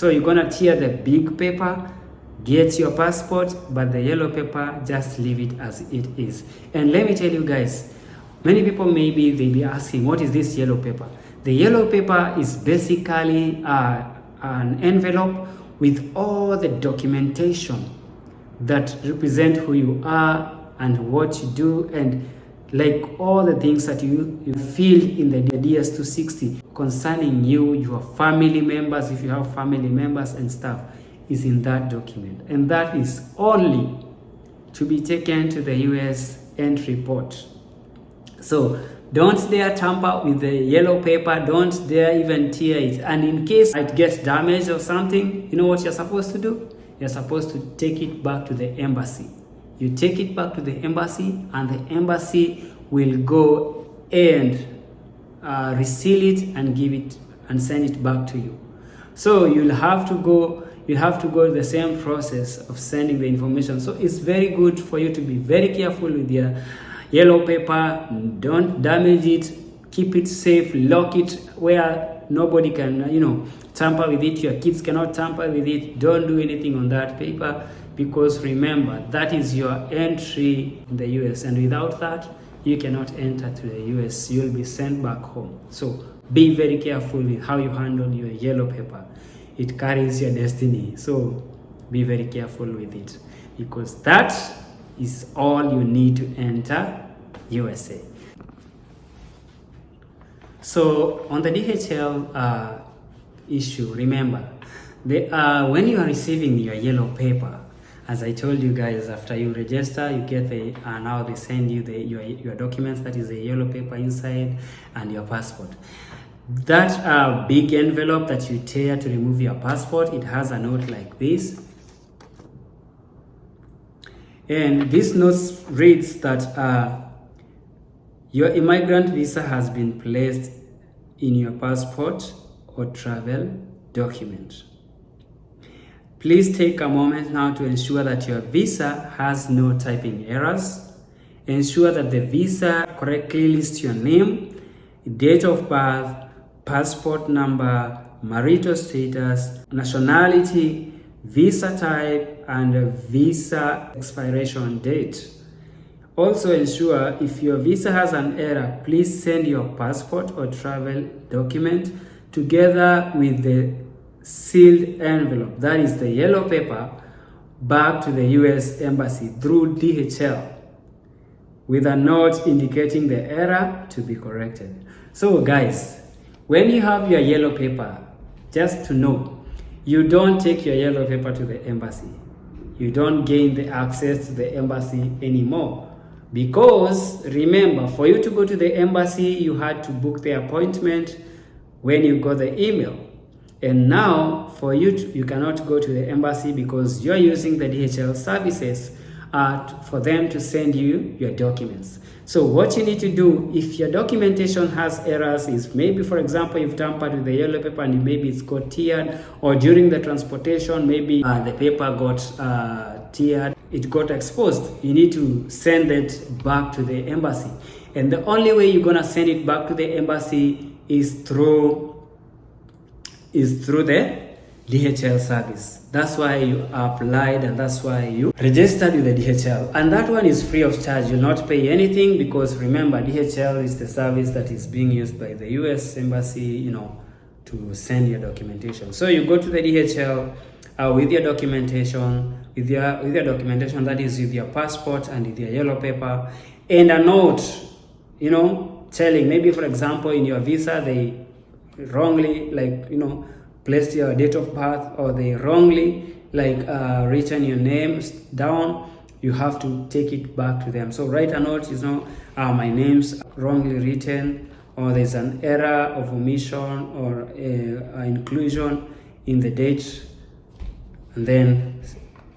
So you're gonna tear the big paper, get your passport, but the yellow paper, just leave it as it is. And let me tell you guys, many people maybe they'll be asking, what is this yellow paper? The yellow paper is basically an envelope with all the documentation that represent who you are and what you do, and like all the things that you feel in the DS260 concerning you, your family members, if you have family members and stuff, is in that document. And that is only to be taken to the US entry port. So don't dare tamper with the yellow paper, don't dare even tear it. And in case it gets damaged or something, you know what you're supposed to do? You're supposed to take it back to the embassy. You take it back to the embassy, and the embassy will go and reseal it and give it and send it back to you. So you have to go the same process of sending the information. So it's very good for you to be very careful with your yellow paper. Don't damage it, keep it safe, lock it where nobody can tamper with it. Your kids cannot tamper with it. Don't do anything on that paper, because remember, that is your entry in the US, and without that you cannot enter to the US. You'll be sent back home. So be very careful with how you handle your yellow paper. It carries your destiny. So be very careful with it, because that is all you need to enter USA. So on the DHL issue, remember, when you are receiving your yellow paper, as I told you guys, after you register, you get now they send you your documents, that is the yellow paper inside, and your passport. That big envelope that you tear to remove your passport, it has a note like this. And this note reads that your immigrant visa has been placed in your passport or travel document. Please take a moment now to ensure that your visa has no typing errors. Ensure that the visa correctly lists your name, date of birth, passport number, marital status, nationality, visa type, and visa expiration date. Also ensure if your visa has an error, please send your passport or travel document together with the sealed envelope, that is the yellow paper, back to the US Embassy through DHL with a note indicating the error to be corrected. So guys, when you have your yellow paper, just to know, you don't take your yellow paper to the embassy. You don't gain the access to the embassy anymore. Because remember, for you to go to the embassy, you had to book the appointment when you got the email. And now for you cannot go to the embassy because you're using the DHL services for them to send you your documents. So what you need to do, if your documentation has errors, is maybe, for example, you've tampered with the yellow paper and maybe it's got teared, or during the transportation, maybe the paper got teared, it got exposed. You need to send it back to the embassy. And the only way you're gonna send it back to the embassy is through the DHL service. That's why you applied and that's why you registered with the DHL. And that one is free of charge. You'll not pay anything, because remember, DHL is the service that is being used by the US Embassy, to send your documentation. So you go to the DHL with your documentation, that is with your passport and with your yellow paper, and a note, telling, maybe for example in your visa they wrongly placed your date of birth, or they wrongly written your names down. You have to take it back to them. So write a note, my name's wrongly written, or there's an error of omission or inclusion in the date, and then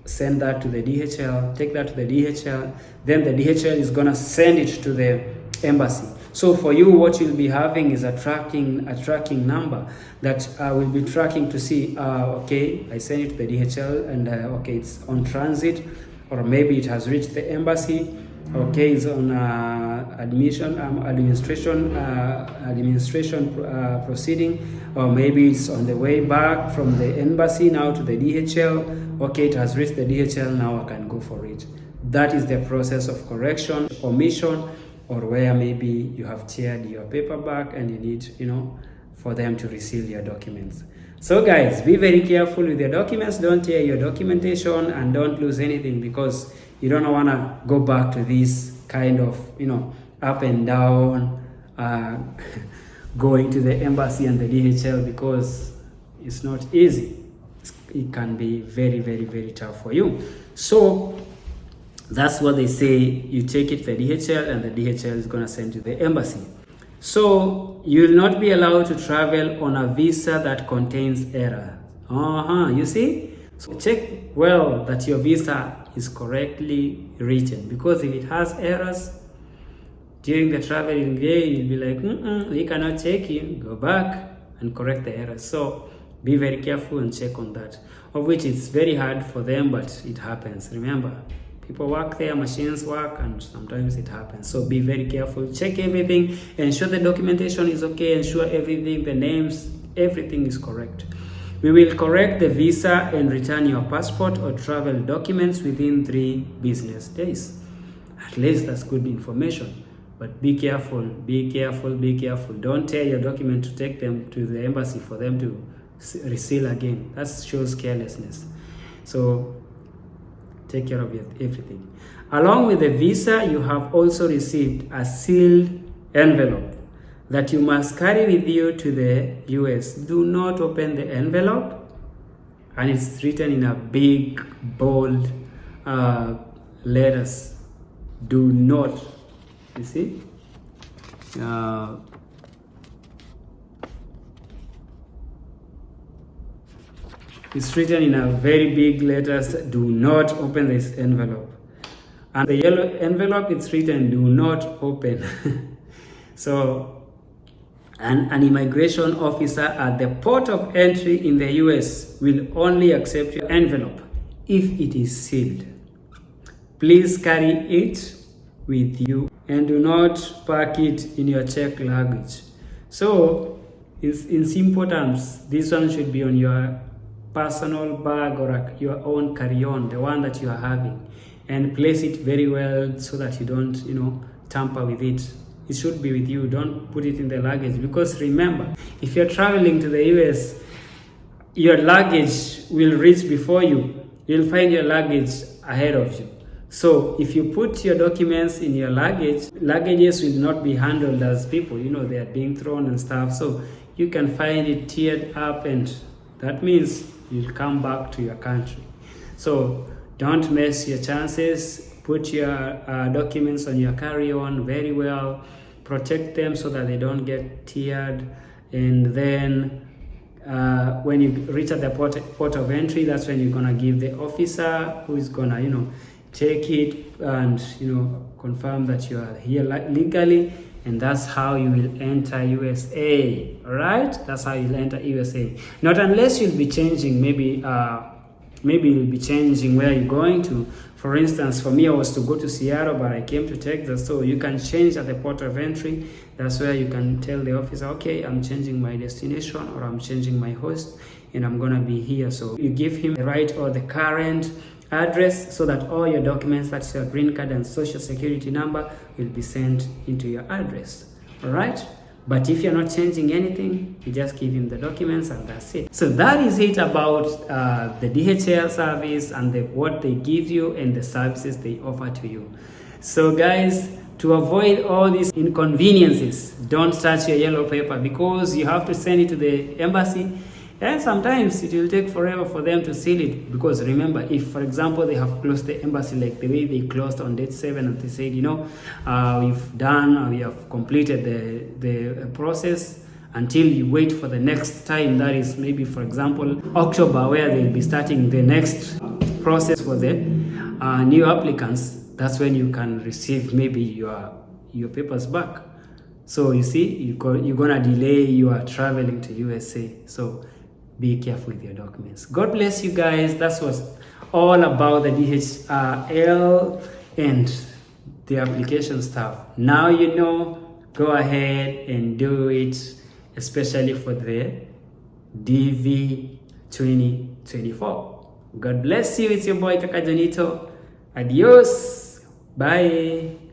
send that to the DHL, take that to the DHL, then the DHL is gonna send it to the embassy. So for you, what you'll be having is a tracking number that will be tracking to see, okay, I sent it to the DHL and okay, it's on transit, or maybe it has reached the embassy, okay, it's on administration proceeding, or maybe it's on the way back from the embassy now to the DHL. Okay, it has reached the DHL, now I can go for it. That is the process of correction, omission, or where maybe you have teared your paperback and you need, for them to reseal your documents. So guys, be very careful with your documents. Don't tear your documentation and don't lose anything, because you don't want to go back to this kind of, up and down, going to the embassy and the DHL, because it's not easy. It can be very, very, very tough for you. So that's what they say. You take it to the DHL and the DHL is going to send to the embassy. So you will not be allowed to travel on a visa that contains error. You see? So check well that your visa is correctly written, because if it has errors during the traveling day, you'll be like, we cannot take you. Go back and correct the errors. So be very careful and check on that, of which it's very hard for them, but it happens. Remember, people work there, machines work, and sometimes it happens. So be very careful, check everything, ensure the documentation is okay, ensure everything, the names, everything is correct. We will correct the visa and return your passport or travel documents within 3 business days. At least that's good information. But be careful, be careful, be careful. Don't tear your document to take them to the embassy for them to reseal again. That shows carelessness. So take care of everything. Along with the visa, you have also received a sealed envelope that you must carry with you to the US. Do not open the envelope, and it's written in a big, bold letters. Do not, you see? It's written in a very big letters, do not open this envelope. And the yellow envelope, it's written, do not open. So, an immigration officer at the port of entry in the US will only accept your envelope if it is sealed. Please carry it with you and do not pack it in your checked luggage. So, in simple terms, this one should be on your personal bag or your own carry-on, the one that you are having, and place it very well so that you don't, tamper with it. It should be with you. Don't put it in the luggage, because remember, if you're traveling to the US, your luggage will reach before you. You'll find your luggage ahead of you. So if you put your documents in your luggages will not be handled as people, they are being thrown and stuff. So you can find it teared up, and that means you'll come back to your country. So don't mess your chances. Put your documents on your carry-on very well. Protect them so that they don't get teared. And then when you reach at the port of entry, that's when you're gonna give the officer who is gonna, take it and confirm that you are here legally. And that's how you will enter USA. All right, that's how you'll enter USA. Not unless you'll be changing, maybe you'll be changing where you're going to. For instance, for me, I was to go to Seattle, but I came to Texas. So you can change at the port of entry. That's where you can tell the officer, okay, I'm changing my destination, or I'm changing my host, and I'm gonna be here. So you give him the right or the current address, so that all your documents, that's your green card and social security number, will be sent into your address. All right, but if you're not changing anything, you just give him the documents and that's it. So that is it about the DHL service and what they give you and the services they offer to you. So guys, to avoid all these inconveniences, don't touch your yellow paper, because you have to send it to the embassy. And sometimes it will take forever for them to seal it, because remember, if for example they have closed the embassy like the way they closed on date 7, and they said, we have completed the process, until you wait for the next time, that is maybe for example October, where they'll be starting the next process for the new applicants. That's when you can receive maybe your papers back. So you see, you're gonna delay your traveling to USA. So be careful with your documents. God bless you guys. That was all about the DHL and the application stuff. Now you know, go ahead and do it, especially for the DV 2024. God bless you. It's your boy Kaka Jonito. Adios. Bye.